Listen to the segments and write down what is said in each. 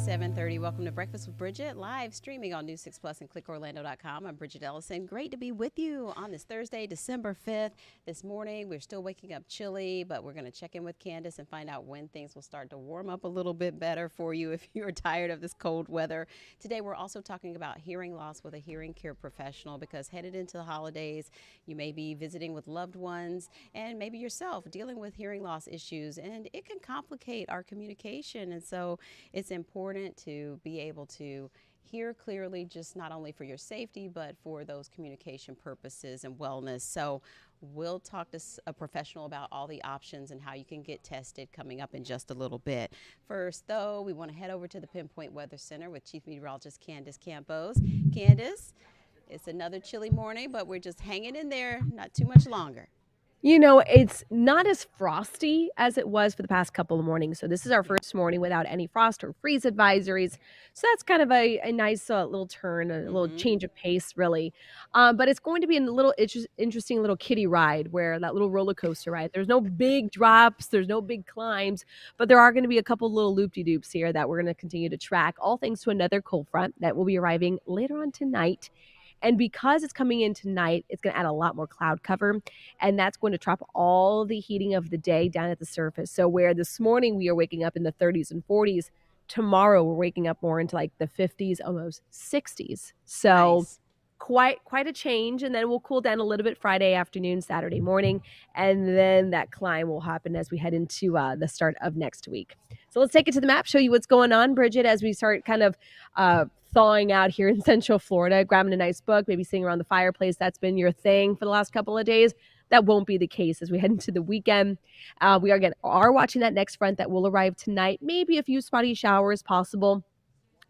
7:30. Welcome to Breakfast with Bridgett, live streaming on News 6 Plus and ClickOrlando.com. I'm Bridgett Ellison. Great to be with you on this Thursday, December 5th. This morning, we're still waking up chilly, but we're going to check in with Candace and find out when things will start to warm up a little bit better for you if you're tired of this cold weather. Today, we're also talking about hearing loss with a hearing care professional because headed into the holidays, you may be visiting with loved ones and maybe yourself dealing with hearing loss issues, and it can complicate our communication. And so it's important to be able to hear clearly, just not only for your safety, but for those communication purposes and wellness. So we'll talk to a professional about all the options and how you can get tested coming up in just a little bit. First, though, we want to head over to the Pinpoint Weather Center with Chief Meteorologist Candace Campos. Candace, it's another chilly morning, but we're just hanging in there, not too much longer. You know, it's not as frosty as it was for the past couple of mornings. So this is our first morning without any frost or freeze advisories. So that's kind of a nice little turn, a little change of pace, really. But it's going to be a little interesting little kiddie ride where that little roller coaster ride. There's no big drops, there's no big climbs, but there are going to be a couple little loop-de-doops here that we're going to continue to track, all thanks to another cold front that will be arriving later on tonight. And because it's coming in tonight, it's going to add a lot more cloud cover, and that's going to drop all the heating of the day down at the surface. So where this morning we are waking up in the 30s and 40s, tomorrow we're waking up more into like the 50s, almost 60s. So Nice. quite a change, and then we'll cool down a little bit Friday afternoon, Saturday morning, and then that climb will happen as we head into the start of next week. So let's take it to the map, show you what's going on, Bridgett, as we start kind of thawing out here in Central Florida, grabbing a nice book, maybe sitting around the fireplace. That's been your thing for the last couple of days. That won't be the case as we head into the weekend. We are watching that next front that will arrive tonight. Maybe a few spotty showers possible.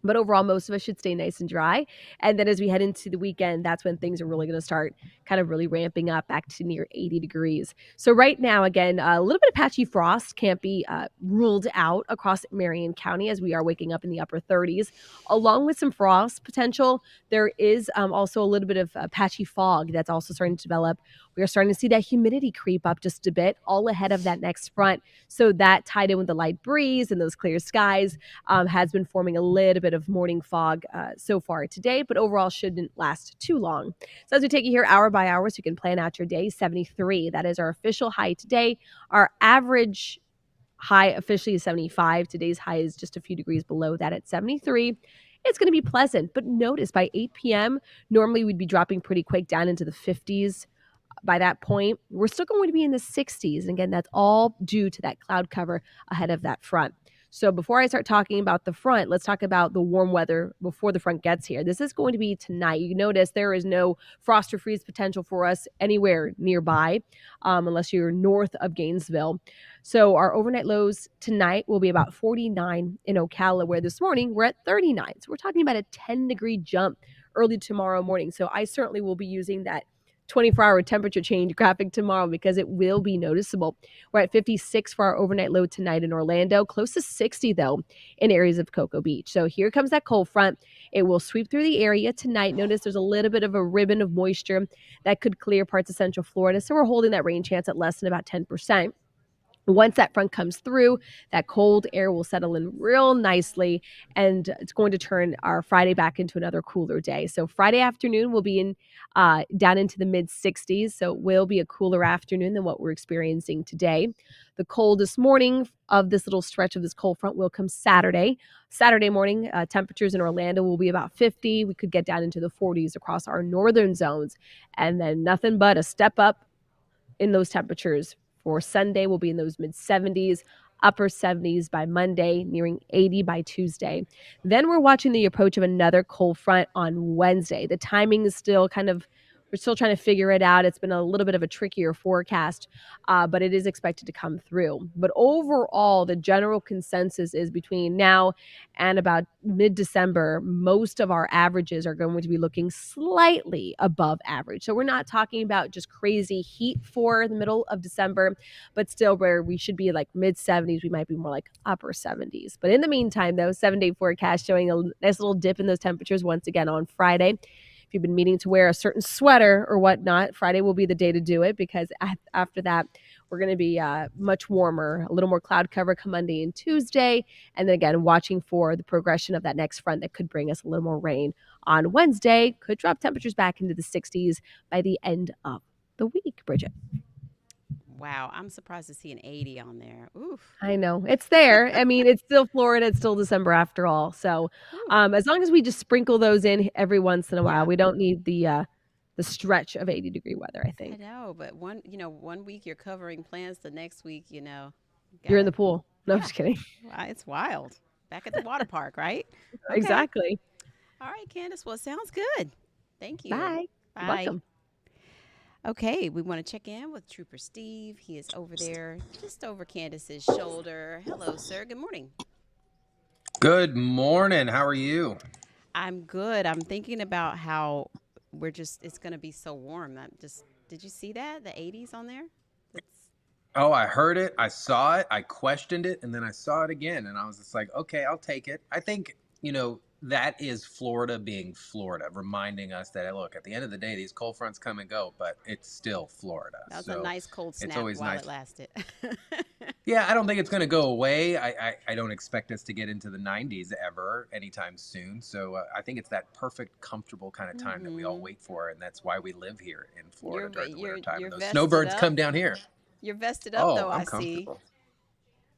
But overall, most of us should stay nice and dry. And then as we head into the weekend, that's when things are really going to start kind of really ramping up back to near 80 degrees. So right now, again, a little bit of patchy frost can't be ruled out across Marion County as we are waking up in the upper 30s. Along with some frost potential, there is also a little bit of patchy fog that's also starting to develop. We are starting to see that humidity creep up just a bit, all ahead of that next front. So that tied in with the light breeze and those clear skies has been forming a little bit of morning fog so far today, but overall shouldn't last too long. So as we take you here hour by hour, so you can plan out your day, 73. That is our official high today. Our average high officially is 75. Today's high is just a few degrees below that at 73. It's going to be pleasant, but notice by 8 p.m., normally we'd be dropping pretty quick down into the 50s. By that point, we're still going to be in the 60s. And again, that's all due to that cloud cover ahead of that front. So before I start talking about the front, let's talk about the warm weather before the front gets here. This is going to be tonight. You notice there is no frost or freeze potential for us anywhere nearby, unless you're north of Gainesville. So our overnight lows tonight will be about 49 in Ocala, where this morning we're at 39. So we're talking about a 10-degree jump early tomorrow morning. So I certainly will be using that 24-hour temperature change graphic tomorrow because it will be noticeable. We're at 56 for our overnight low tonight in Orlando, close to 60 though in areas of Cocoa Beach. So here comes that cold front. It will sweep through the area tonight. Notice there's a little bit of a ribbon of moisture that could clear parts of Central Florida. So we're holding that rain chance at less than about 10%. Once that front comes through, that cold air will settle in real nicely, and it's going to turn our Friday back into another cooler day. So Friday afternoon will be in down into the mid 60s, so it will be a cooler afternoon than what we're experiencing today. The coldest morning of this little stretch of this cold front will come Saturday. Saturday morning, temperatures in Orlando will be about 50. We could get down into the 40s across our northern zones, and then nothing but a step up in those temperatures. For Sunday, we'll be in those mid-70s, upper 70s by Monday, nearing 80 by Tuesday. Then we're watching the approach of another cold front on Wednesday. The timing is still we're still trying to figure it out. It's been a little bit of a trickier forecast, but it is expected to come through. But overall, the general consensus is between now and about mid-December, most of our averages are going to be looking slightly above average. So we're not talking about just crazy heat for the middle of December, but still where we should be like mid-70s, we might be more like upper 70s. But in the meantime, though, 7-day forecast showing a nice little dip in those temperatures once again on Friday. If you've been meaning to wear a certain sweater or whatnot, Friday will be the day to do it because after that, we're going to be much warmer, a little more cloud cover come Monday and Tuesday. And then again, watching for the progression of that next front that could bring us a little more rain on Wednesday, could drop temperatures back into the 60s by the end of the week, Bridget. Wow, I'm surprised to see an 80 on there. Oof. I know it's there. I mean, it's still Florida. It's still December after all. So, Ooh. as long as we just sprinkle those in every once in a while, Yeah. we don't need the stretch of 80-degree weather, I I think. know, but one week you're covering plants, the next week, You're in gotta, the pool. No, I'm yeah, just kidding. it's wild. Back at the water park, right? Okay. Exactly. All right, Candace. Well, it sounds good. Thank you. Bye. You're Bye. welcome. Okay, we want to check in with Trooper Steve. He is over there, just over Candace's shoulder. Hello, sir. Good morning. Good morning. How are you? I'm good. I'm thinking about how it's going to be so warm. Did you see that? The 80s on there? That's, Oh, I heard it. I saw it. I questioned it. And then I saw it again. And I was just like, okay, I'll take it. I think, that is Florida being Florida, reminding us that, look, at the end of the day, these cold fronts come and go, but it's still Florida. that was a So nice cold it's snap always while nice. it lasted. Yeah, I don't think it's going to go away. I don't expect us to get into the 90s ever anytime soon. So I think it's that perfect, comfortable kind of time that we all Hmm. wait for. And that's why we live here in Florida You're during the winter time. you're And those vested snowbirds up. come down here. You're vested up Oh, though, I'm I see. comfortable.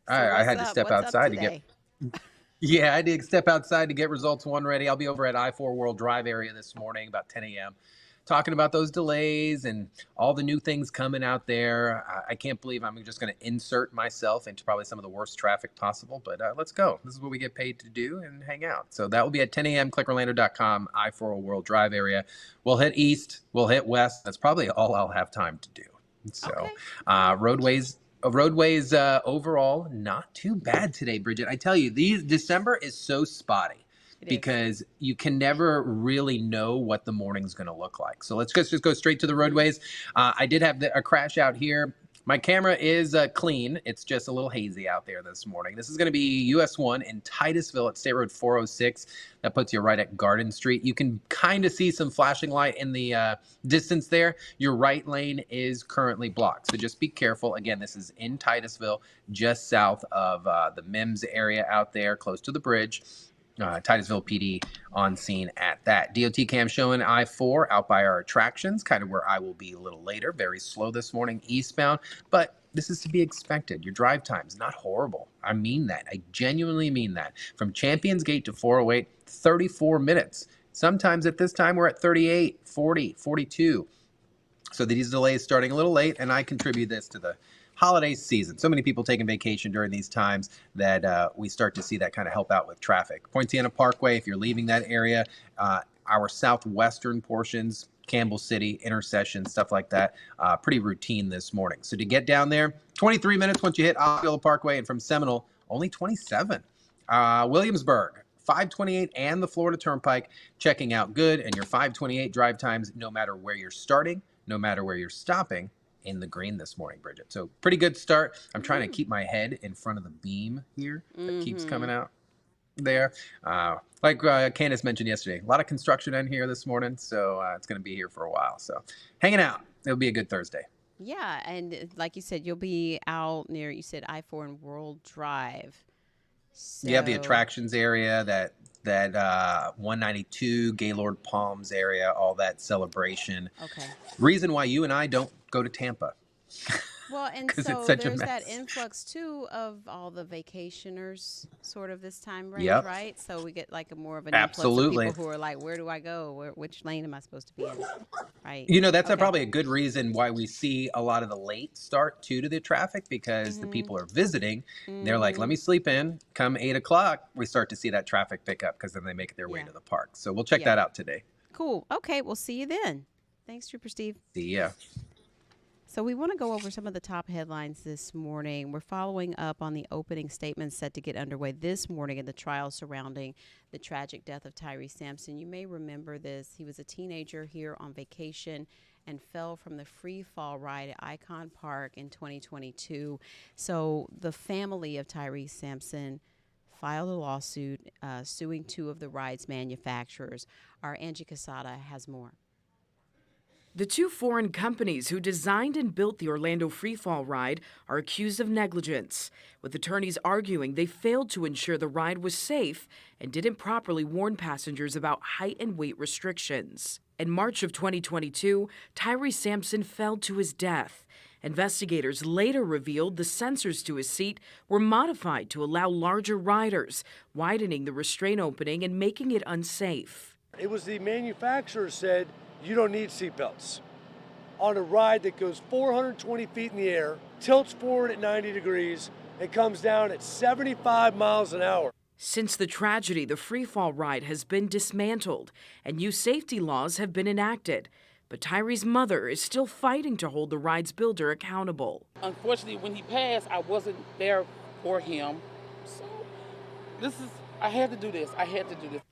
So I what's had to up? step What's up outside to get. today? Yeah, I did step outside to get results one ready. I'll be over at I-4 World Drive area this morning about 10 a.m. talking about those delays and all the new things coming out there. I can't believe I'm just going to insert myself into probably some of the worst traffic possible, but let's go. This is what we get paid to do and hang out. So that will be at 10 a.m. clickorlando.com, I-4 World Drive area. We'll hit east, we'll hit west. That's probably all I'll have time to do. So Okay. All right. roadways overall not too bad today, Bridget. I tell you, December is so spotty It is. because you can never really know what the morning's going to look like. So let's just go straight to the roadways. I did have a crash out here. My camera is clean. It's just a little hazy out there this morning. This is going to be US 1 in Titusville at State Road 406. That puts you right at Garden Street. You can kind of see some flashing light in the distance there. Your right lane is currently blocked. So just be careful. Again, this is in Titusville, just south of the Mims area out there, close to the bridge. Titusville PD on scene at that. DOT cam showing I-4 out by our attractions, kind of where I will be a little later. Very slow this morning eastbound, but this is to be expected. Your drive time is not horrible. I mean that. I genuinely mean that. From Champions Gate to 408, 34 minutes. Sometimes at this time we're at 38, 40, 42. So these delays starting a little late, and I contribute this to the holiday season. So many people taking vacation during these times that we start to see that kind of help out with traffic. Poinciana Parkway, if you're leaving that area, our southwestern portions, Campbell City, intersection, stuff like that, pretty routine this morning. So to get down there, 23 minutes once you hit Osceola Parkway, and from Seminole, only 27. Williamsburg, 528 and the Florida Turnpike checking out good, and your 528 drive times no matter where you're starting, no matter where you're stopping, in the green this morning, Bridget. So pretty good start. I'm trying to keep my head in front of the beam here that keeps coming out there. Like Candace mentioned yesterday, a lot of construction in here this morning, so it's going to be here for a while. So hanging out. It'll be a good Thursday. Yeah, and like you said, you'll be out near, you said I-4 and World Drive. You have the So, attractions area, that 192 Gaylord Palms area, all that celebration. okay. Reason why you and I don't go to Tampa. Well, and 'Cause it's so such a there's that mess. influx too of all the vacationers sort of this time range, Yep. right? So we get like more of an influx of Absolutely. people who are like, where do I go? Which lane am I supposed to be in? Right. That's Okay. probably a good reason why we see a lot of the late start to the traffic, because the people are visiting. They're like, let me sleep in. Come 8 o'clock, we start to see that traffic pick up because then they make their way Yeah. to the park. So we'll check Yeah. that out today. Cool. Okay, we'll see you then. Thanks, Trooper Steve. See ya. So we want to go over some of the top headlines this morning. We're following up on the opening statements set to get underway this morning in the trial surrounding the tragic death of Tyree Sampson. You may remember this. He was a teenager here on vacation and fell from the free fall ride at Icon Park in 2022. So the family of Tyree Sampson filed a lawsuit suing two of the ride's manufacturers. Our Angie Casada has more. The two foreign companies who designed and built the Orlando Freefall ride are accused of negligence, with attorneys arguing they failed to ensure the ride was safe and didn't properly warn passengers about height and weight restrictions. In March of 2022, Tyree Sampson fell to his death. Investigators later revealed the sensors to his seat were modified to allow larger riders, widening the restraint opening and making it unsafe. It was the manufacturer said, you don't need seatbelts. On a ride that goes 420 feet in the air, tilts forward at 90 degrees, and comes down at 75 miles an hour. Since the tragedy, the freefall ride has been dismantled and new safety laws have been enacted. But Tyree's mother is still fighting to hold the ride's builder accountable. Unfortunately, when he passed, I wasn't there for him. So I had to do this. I had to do this.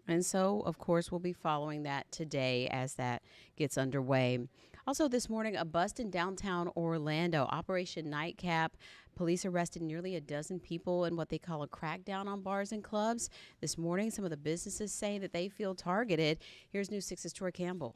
And so, of course, we'll be following that today as that gets underway. Also this morning, a bust in downtown Orlando, Operation Nightcap. Police arrested nearly a dozen people in what they call a crackdown on bars and clubs. This morning, some of the businesses say that they feel targeted. Here's News 6's Troy Campbell.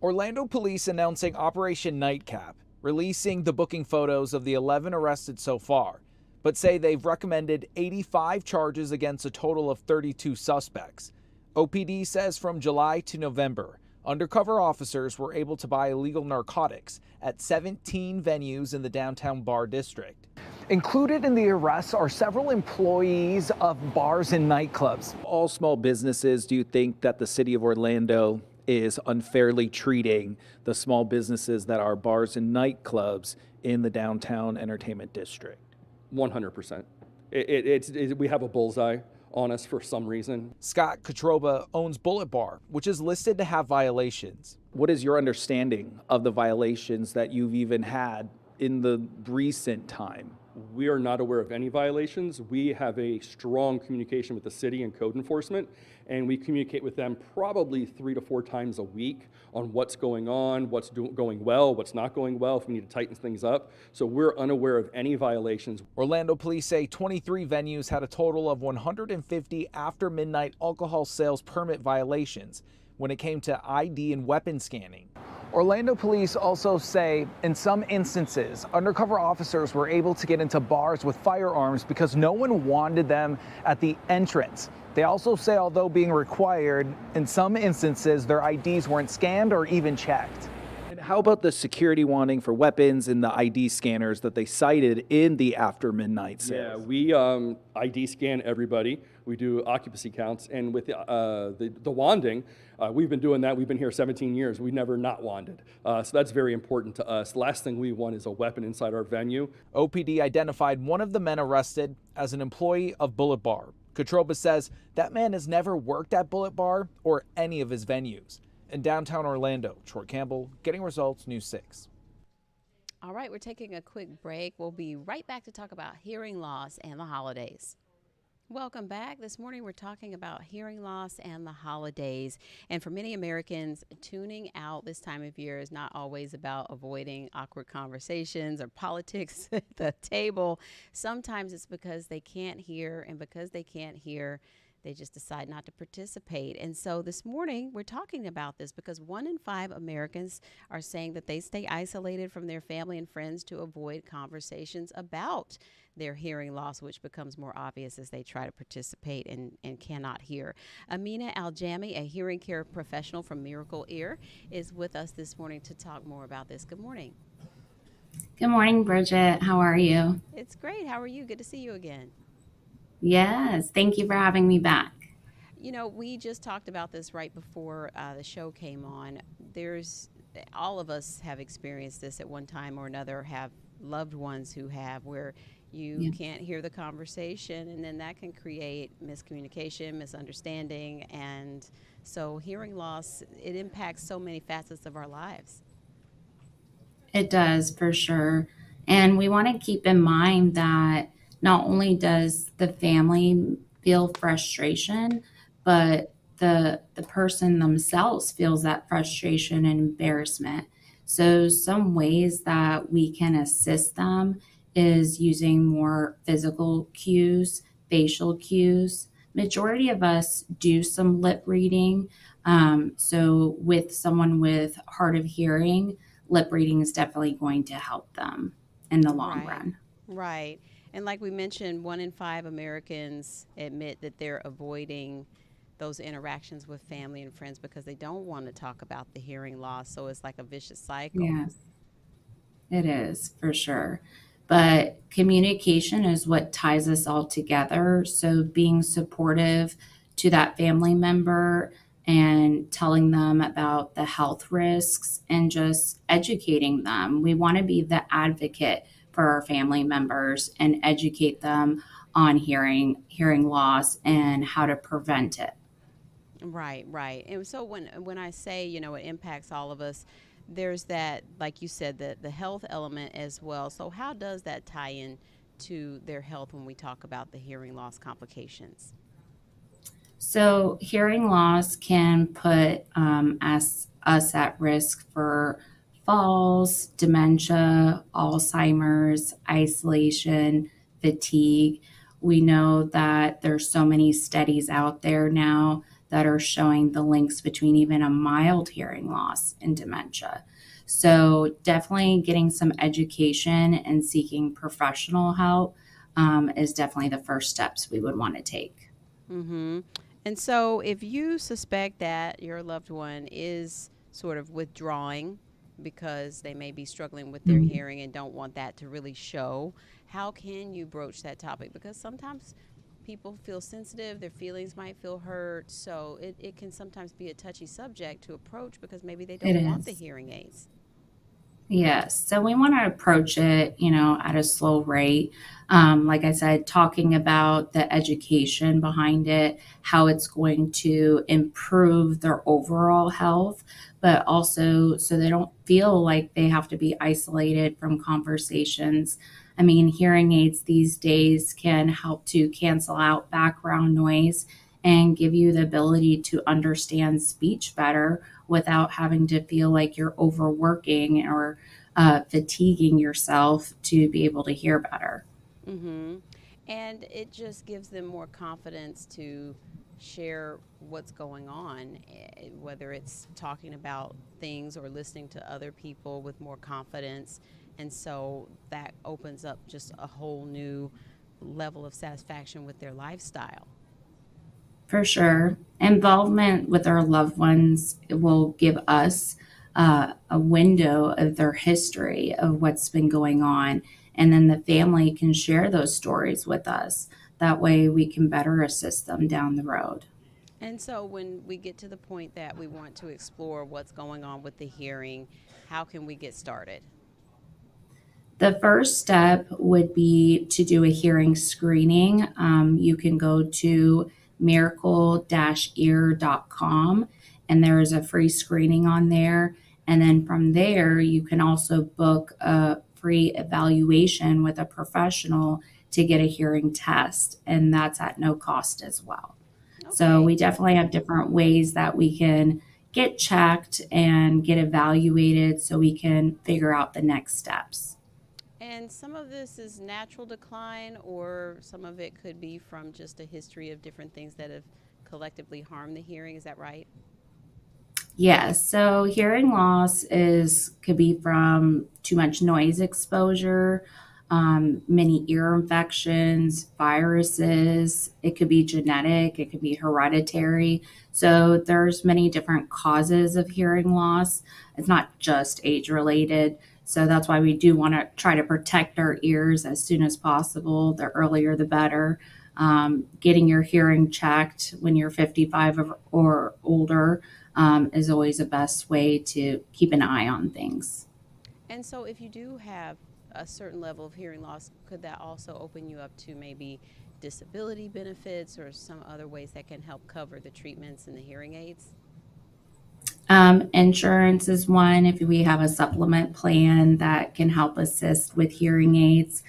Orlando police announcing Operation Nightcap, releasing the booking photos of the 11 arrested so far, but say they've recommended 85 charges against a total of 32 suspects. OPD says from July to November, undercover officers were able to buy illegal narcotics at 17 venues in the downtown bar district. Included in the arrests are several employees of bars and nightclubs. All small businesses, do you think that the city of Orlando is unfairly treating the small businesses that are bars and nightclubs in the downtown entertainment district? 100%. We have a bullseye on us for some reason. Scott Katroba owns Bullet Bar, which is listed to have violations. What is your understanding of the violations that you've even had in the recent time? We are not aware of any violations. We have a strong communication with the city and code enforcement, and we communicate with them probably 3 to 4 times a week on what's going on, what's going well, what's not going well, if we need to tighten things up. So we're unaware of any violations. Orlando police say 23 venues had a total of 150 after midnight alcohol sales permit violations when it came to ID and weapon scanning. Orlando police also say in some instances, undercover officers were able to get into bars with firearms because no one wanted them at the entrance. They also say although being required, in some instances their IDs weren't scanned or even checked. And how about the security wanting for weapons and the ID scanners that they cited in the after midnight sales? Yeah, we ID scan everybody. We do occupancy counts, and with the wanding, we've been doing that. We've been here 17 years. We've never not wanded. So that's very important to us. The last thing we want is a weapon inside our venue. OPD identified one of the men arrested as an employee of Bullet Bar. Katroba says that man has never worked at Bullet Bar or any of his venues. In downtown Orlando, Troy Campbell, Getting Results, News 6. All right, we're taking a quick break. We'll be right back to talk about hearing loss and the holidays. Welcome back. This morning we're talking about hearing loss and the holidays. And for many Americans, tuning out this time of year is not always about avoiding awkward conversations or politics at the table. Sometimes it's because they can't hear, and because they can't hear, they just decide not to participate. And so this morning we're talking about this because 1 in 5 Americans are saying that they stay isolated from their family and friends to avoid conversations about their hearing loss, which becomes more obvious as they try to participate and cannot hear. Amina Aljami, a hearing care professional from Miracle Ear, is with us this morning to talk more about this. Good morning. Good morning, Bridget. How are you? It's great. How are you? Good to see you again. Yes, thank you for having me back. You know, we just talked about this right before the show came on. All of us have experienced this at one time or another, have loved ones who have, where you can't hear the conversation, and then that can create miscommunication, misunderstanding. And so hearing loss, it impacts so many facets of our lives. It does, for sure. And we want to keep in mind that not only does the family feel frustration, but the person themselves feels that frustration and embarrassment. So some ways that we can assist them is using more physical cues, facial cues, majority of us do some lip reading. So with someone with hard of hearing, lip reading is definitely going to help them in the long Right, run. right. And like we mentioned, 1 in 5 Americans admit that they're avoiding those interactions with family and friends because they don't want to talk about the hearing loss. So it's like a vicious cycle. Yes, it is for sure. But communication is what ties us all together. So being supportive to that family member and telling them about the health risks and just educating them. We want to be the advocate for our family members and educate them on hearing loss and how to prevent it. Right, right. And so when I say, it impacts all of us, there's that, like you said, the health element as well. So how does that tie in to their health when we talk about the hearing loss complications? So, hearing loss can put us at risk for falls, dementia, Alzheimer's, isolation, fatigue. We know that there's so many studies out there now that are showing the links between even a mild hearing loss and dementia. So, definitely getting some education and seeking professional help is definitely the first steps we would want to take. Mm-hmm. And so if you suspect that your loved one is sort of withdrawing because they may be struggling with their hearing and don't want that to really show, how can you broach that topic? Because sometimes people feel sensitive, their feelings might feel hurt. So it can sometimes be a touchy subject to approach because maybe they It don't want the is. hearing aids. Yes. So we want to approach it, at a slow rate. Like I said, talking about the education behind it, how it's going to improve their overall health, but also so they don't feel like they have to be isolated from conversations. I mean, hearing aids these days can help to cancel out background noise and give you the ability to understand speech better without having to feel like you're overworking or fatiguing yourself to be able to hear better. Mm-hmm. And it just gives them more confidence to share what's going on, whether it's talking about things or listening to other people with more confidence. And so that opens up just a whole new level of satisfaction with their lifestyle. For sure. Involvement with our loved ones will give us a window of their history of what's been going on. And then the family can share those stories with us. That way we can better assist them down the road. And so when we get to the point that we want to explore what's going on with the hearing, how can we get started? The first step would be to do a hearing screening. You can go to miracle-ear.com and there is a free screening on there. And then from there, you can also book a free evaluation with a professional to get a hearing test, and that's at no cost as well. So Okay. we definitely have different ways that we can get checked and get evaluated so we can figure out the next steps. And some of this is natural decline, or some of it could be from just a history of different things that have collectively harmed the hearing. Is that right? Yes, so hearing loss is could be from too much noise exposure, many ear infections, viruses. It could be genetic, it could be hereditary. So there's many different causes of hearing loss. It's not just age related. So that's why we do want to try to protect our ears as soon as possible. The earlier, the better. Getting your hearing checked when you're 55 or older is always the best way to keep an eye on things. And so, if you do have a certain level of hearing loss, could that also open you up to maybe disability benefits or some other ways that can help cover the treatments and the hearing aids? Insurance is one. If we have a supplement plan that can help assist with hearing aids,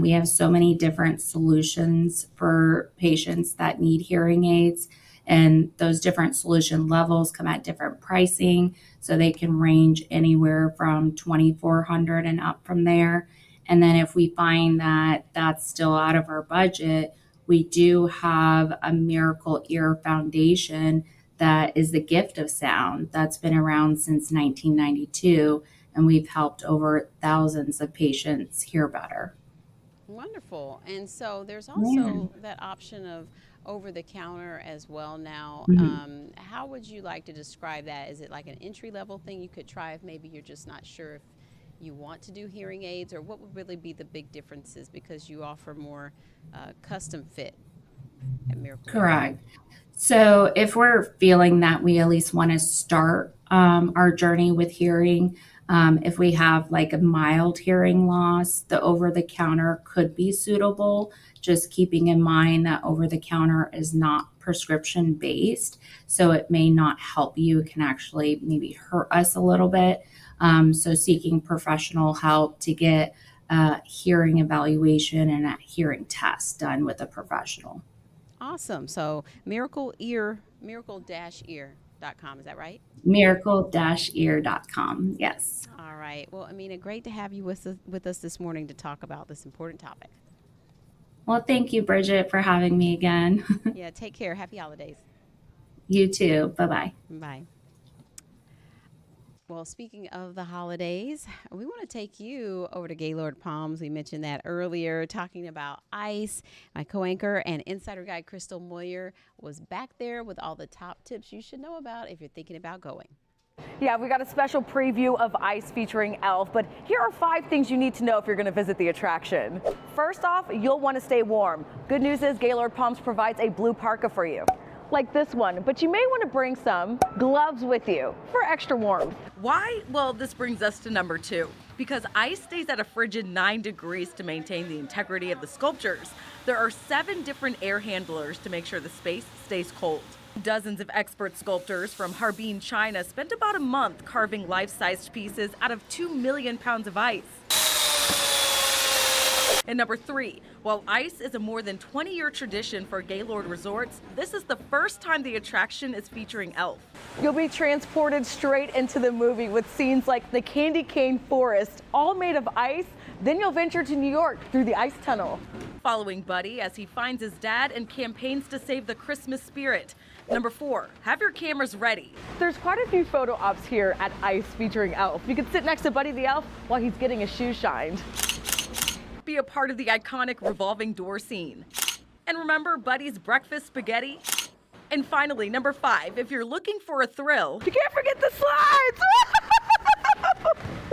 we have so many different solutions for patients that need hearing aids, and those different solution levels come at different pricing, so they can range anywhere from 2,400 and up from there. And then if we find that that's still out of our budget, we do have a Miracle Ear Foundation that is the gift of sound that's been around since 1992, and we've helped over thousands of patients hear better. Wonderful. And so there's Yeah. also that option of over the counter as well now. How would you like to describe that? Is it like an entry level thing you could try if maybe you're just not sure if you want to do hearing aids, or what would really be the big differences because you offer more custom fit at Miracle Ear? Correct. So if we're feeling that we at least want to start our journey with hearing, if we have like a mild hearing loss, the over the counter could be suitable, just keeping in mind that over the counter is not prescription based. So it may not help you. It can actually maybe hurt us a little bit. So seeking professional help to get hearing evaluation and a hearing test done with a professional. Awesome. So miracle-ear.com, is that right? Miracle-ear.com. Yes. All right. Well, Amina, great to have you with us this morning to talk about this important topic. Well, thank you, Bridgett, for having me again. Yeah, take care. Happy holidays. You too. Bye-bye. Bye. Well, speaking of the holidays, we want to take you over to Gaylord Palms. We mentioned that earlier, talking about ice. My co-anchor and insider guide Crystal Moyer was back there with all the top tips you should know about if you're thinking about going. Yeah, we got a special preview of ice featuring Elf, but here are 5 things you need to know if you're going to visit the attraction. First off, you'll want to stay warm. Good news is Gaylord Palms provides a blue parka for you, like this one, but you may want to bring some gloves with you for extra warmth. Why? Well, this brings us to number 2. Because ice stays at a frigid 9 degrees to maintain the integrity of the sculptures. There are 7 different air handlers to make sure the space stays cold. Dozens of expert sculptors from Harbin, China spent about a month carving life-sized pieces out of 2 million pounds of ice. And number 3, while ice is a more than 20-year tradition for Gaylord resorts, this is the first time the attraction is featuring Elf. You'll be transported straight into the movie with scenes like the candy cane forest, all made of ice. Then you'll venture to New York through the ice tunnel. Following Buddy as he finds his dad and campaigns to save the Christmas spirit. Number 4, have your cameras ready. There's quite a few photo ops here at Ice featuring Elf. You can sit next to Buddy the Elf while he's getting his shoes shined. Be a part of the iconic revolving door scene. And remember Buddy's breakfast spaghetti? And finally, number 5, if you're looking for a thrill, you can't forget the slides!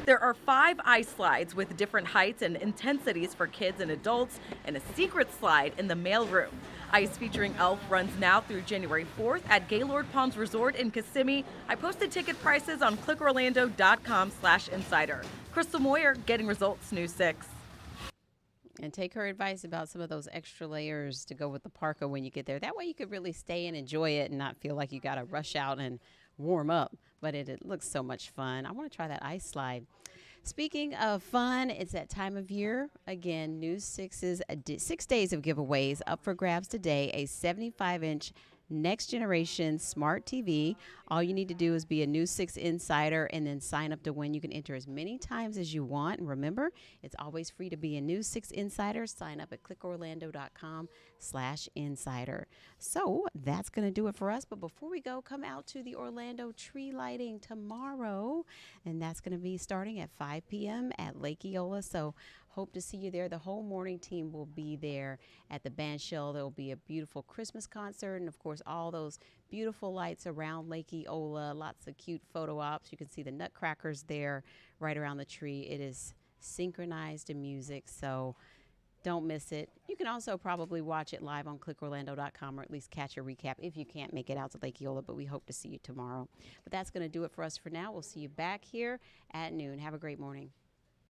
There are 5 ice slides with different heights and intensities for kids and adults, and a secret slide in the mailroom. Ice featuring Elf runs now through January 4th at Gaylord Palms Resort in Kissimmee. I posted ticket prices on clickorlando.com/insider. Crystal Moyer, Getting Results, News 6. And take her advice about some of those extra layers to go with the parka when you get there. That way you could really stay and enjoy it and not feel like you got to rush out and warm up. But it looks so much fun. I want to try that ice slide. Speaking of fun, it's that time of year. Again, News 6's 6 days of giveaways up for grabs today. A 75-inch next generation smart TV. All you need to do is be a News 6 insider and then sign up to win. You can enter as many times as you want. And remember, it's always free to be a News 6 insider. Sign up at clickorlando.com/insider. So that's going to do it for us. But before we go, come out to the Orlando tree lighting tomorrow. And that's going to be starting at 5 p.m. at Lake Eola. So hope to see you there. The whole morning team will be there at the band shell. There will be a beautiful Christmas concert and, of course, all those beautiful lights around Lake Eola. Lots of cute photo ops. You can see the nutcrackers there right around the tree. It is synchronized to music, so don't miss it. You can also probably watch it live on clickorlando.com or at least catch a recap if you can't make it out to Lake Eola, but we hope to see you tomorrow. But that's going to do it for us for now. We'll see you back here at noon. Have a great morning.